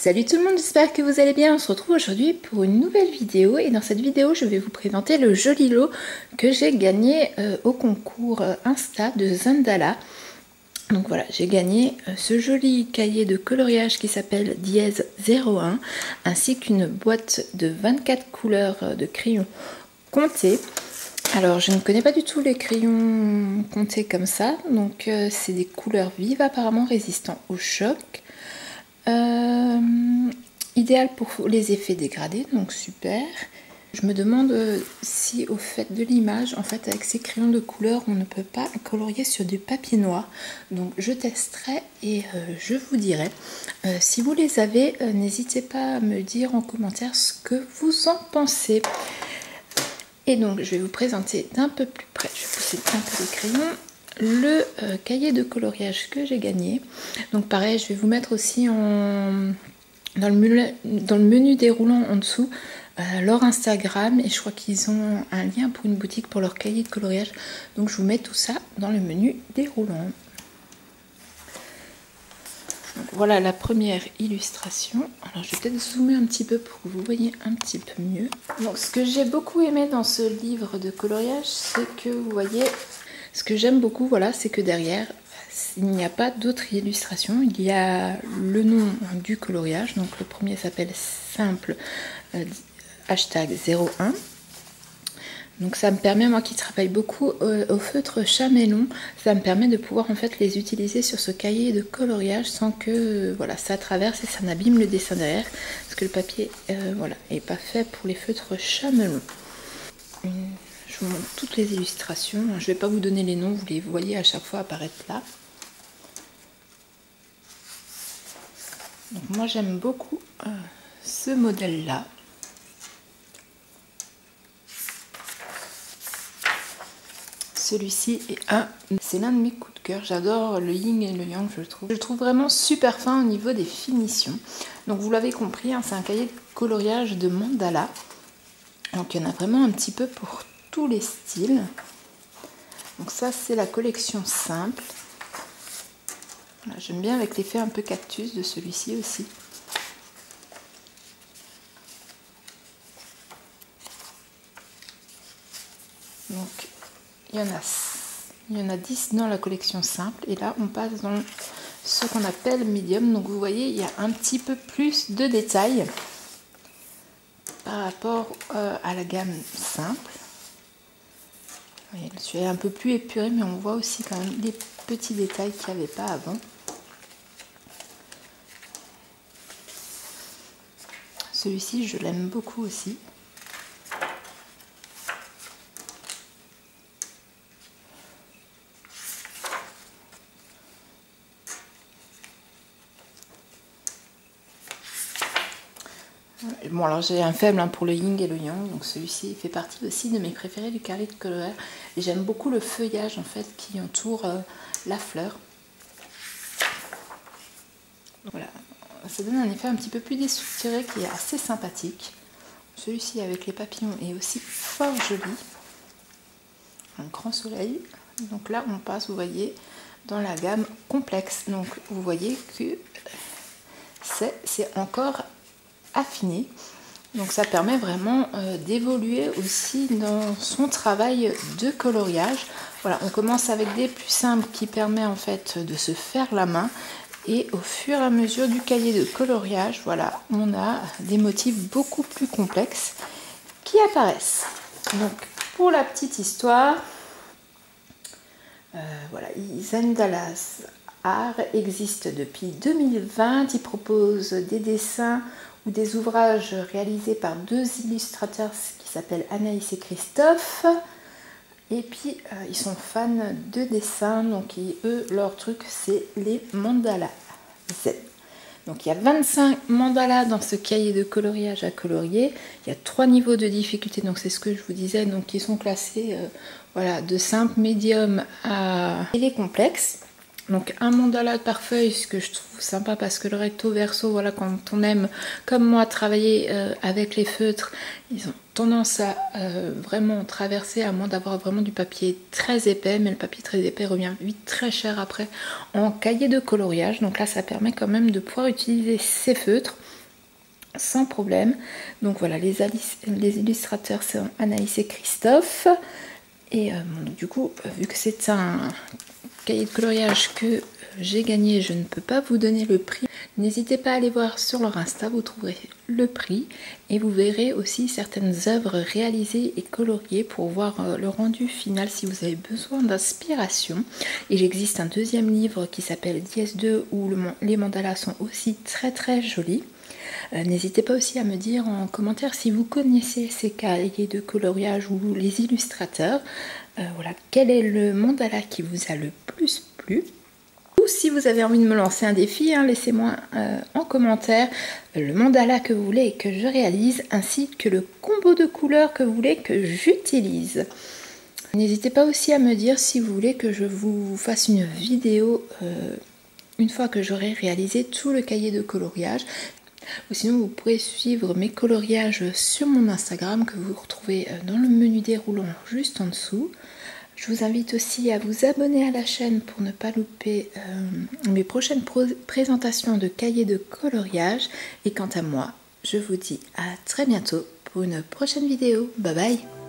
Salut tout le monde, j'espère que vous allez bien. On se retrouve aujourd'hui pour une nouvelle vidéo et dans cette vidéo je vais vous présenter le joli lot que j'ai gagné au concours Insta de Zendala. Donc voilà, j'ai gagné ce joli cahier de coloriage qui s'appelle Dièse 01 ainsi qu'une boîte de 24 couleurs de crayons comptés. Alors je ne connais pas du tout les crayons comptés comme ça, donc c'est des couleurs vives apparemment résistants au choc. Idéal pour les effets dégradés, donc super. Je me demande si au fait de l'image, en fait avec ces crayons de couleur, on ne peut pas colorier sur du papier noir. Donc je testerai et je vous dirai. Si vous les avez, n'hésitez pas à me dire en commentaire ce que vous en pensez. Et donc je vais vous présenter d'un peu plus près, je vais pousser un peu les crayons, le cahier de coloriage que j'ai gagné. Donc pareil, je vais vous mettre aussi dans le menu déroulant en dessous leur Instagram, et je crois qu'ils ont un lien pour une boutique pour leur cahier de coloriage. Donc je vous mets tout ça dans le menu déroulant. Donc, voilà la première illustration. Alors je vais peut-être zoomer un petit peu pour que vous voyez un petit peu mieux. Donc ce que j'ai beaucoup aimé dans ce livre de coloriage, c'est que vous voyez, ce que j'aime beaucoup, voilà, c'est que derrière il n'y a pas d'autres illustrations, il y a le nom du coloriage. Donc le premier s'appelle simple hashtag 01. Donc ça me permet, moi qui travaille beaucoup au feutre Chamélon, ça me permet de pouvoir en fait les utiliser sur ce cahier de coloriage sans que voilà, ça traverse et ça n'abîme le dessin derrière, parce que le papier voilà, est pas fait pour les feutres Chamélon. Je vous montre toutes les illustrations, je ne vais pas vous donner les noms, vous les voyez à chaque fois apparaître là. Donc moi j'aime beaucoup ce modèle là. Celui-ci c'est l'un de mes coups de cœur. J'adore le yin et le yang, je le trouve vraiment super fin au niveau des finitions. Donc vous l'avez compris, hein, c'est un cahier de coloriage de mandala. Donc il y en a vraiment un petit peu pour tous les styles. Donc ça c'est la collection simple. Voilà, j'aime bien avec l'effet un peu cactus de celui-ci aussi. Donc il y en a 10 dans la collection simple, et là on passe dans ce qu'on appelle médium. Donc vous voyez, il y a un petit peu plus de détails par rapport à la gamme simple. Celui-là est un peu plus épuré, mais on voit aussi quand même les petits détails qu'il n'y avait pas avant. Celui-ci, je l'aime beaucoup aussi. Bon, alors j'ai un faible pour le yin et le yang, donc celui-ci fait partie aussi de mes préférés du cahier de coloriage. Et j'aime beaucoup le feuillage en fait qui entoure la fleur. Voilà, ça donne un effet un petit peu plus déstructuré qui est assez sympathique. Celui-ci avec les papillons est aussi fort joli. Un grand soleil. Donc là on passe, vous voyez, dans la gamme complexe. Donc vous voyez que c'est encore affiné. Donc ça permet vraiment d'évoluer aussi dans son travail de coloriage. Voilà, on commence avec des plus simples qui permet en fait de se faire la main, et au fur et à mesure du cahier de coloriage, voilà, on a des motifs beaucoup plus complexes qui apparaissent. Donc pour la petite histoire, voilà, Zendala Art existe depuis 2020. Il propose des dessins ou des ouvrages réalisés par deux illustrateurs qui s'appellent Anaïs et Christophe. Et puis ils sont fans de dessin, donc eux leur truc c'est les mandalas zen. Donc il y a 25 mandalas dans ce cahier de coloriage à colorier. Il y a 3 niveaux de difficulté, donc c'est ce que je vous disais, donc qui sont classés voilà, de simple, médium à et les complexes. Donc un mandala par feuille, ce que je trouve sympa parce que le recto verso, voilà, quand on aime comme moi travailler avec les feutres, ils ont tendance à vraiment traverser, à moins d'avoir vraiment du papier très épais, mais le papier très épais revient vite très cher après en cahier de coloriage. Donc là ça permet quand même de pouvoir utiliser ces feutres sans problème. Donc voilà, les illustrateurs sont Anaïs et Christophe. Et du coup, vu que c'est un cahier de coloriage que j'ai gagné, je ne peux pas vous donner le prix. N'hésitez pas à aller voir sur leur Insta, vous trouverez le prix et vous verrez aussi certaines œuvres réalisées et coloriées pour voir le rendu final si vous avez besoin d'inspiration. Et j'existe un deuxième livre qui s'appelle Dièse 2 où les mandalas sont aussi très jolis. N'hésitez pas aussi à me dire en commentaire si vous connaissez ces cahiers de coloriage ou les illustrateurs. Voilà, quel est le mandala qui vous a le plus plu? Ou si vous avez envie de me lancer un défi, laissez-moi en commentaire le mandala que vous voulez que je réalise, ainsi que le combo de couleurs que vous voulez que j'utilise. N'hésitez pas aussi à me dire si vous voulez que je vous fasse une vidéo une fois que j'aurai réalisé tout le cahier de coloriage. Ou sinon vous pourrez suivre mes coloriages sur mon Instagram que vous retrouvez dans le menu déroulant juste en dessous. Je vous invite aussi à vous abonner à la chaîne pour ne pas louper mes prochaines présentations de cahiers de coloriage. Et quant à moi, je vous dis à très bientôt pour une prochaine vidéo. Bye bye!